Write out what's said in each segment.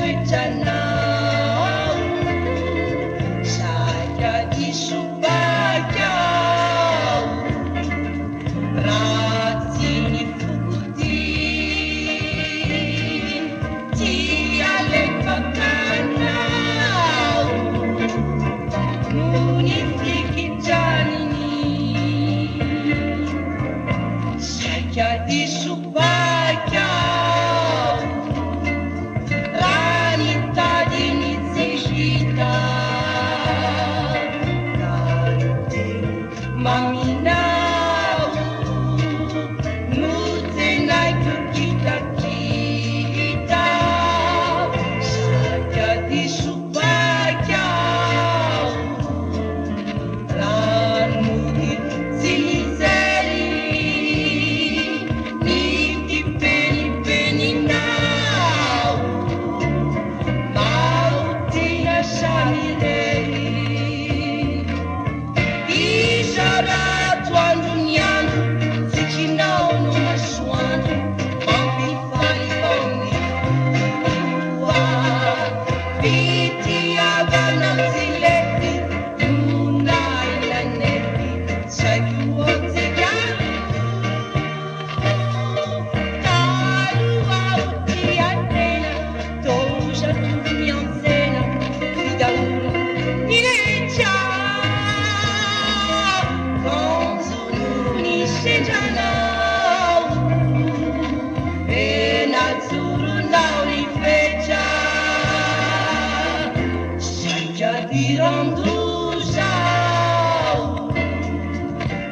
toetranao, saika diso bakao, raha tsy nifokody ty alefakanao no ny fikitraniny, saika diso bakao, raha nitadiny tsy hita, maminao no tenaiko kitakita, saika diso bakao, raha nody tsy mizery ny kipenipeninao, maotina samirery. Isarato andro ny andro, fikinao no masoandro, mampifalifaony koa, fitiavanao tsy lety no nailanety, saiko otsika taloao ty atena, tosatoro miantsena, fidaolo ny rehetra, konzonony sendranao, enatsoronao ny fetra, saika dirandozao,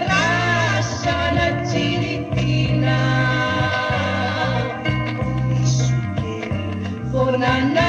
rasana tsiritina, isoke vonana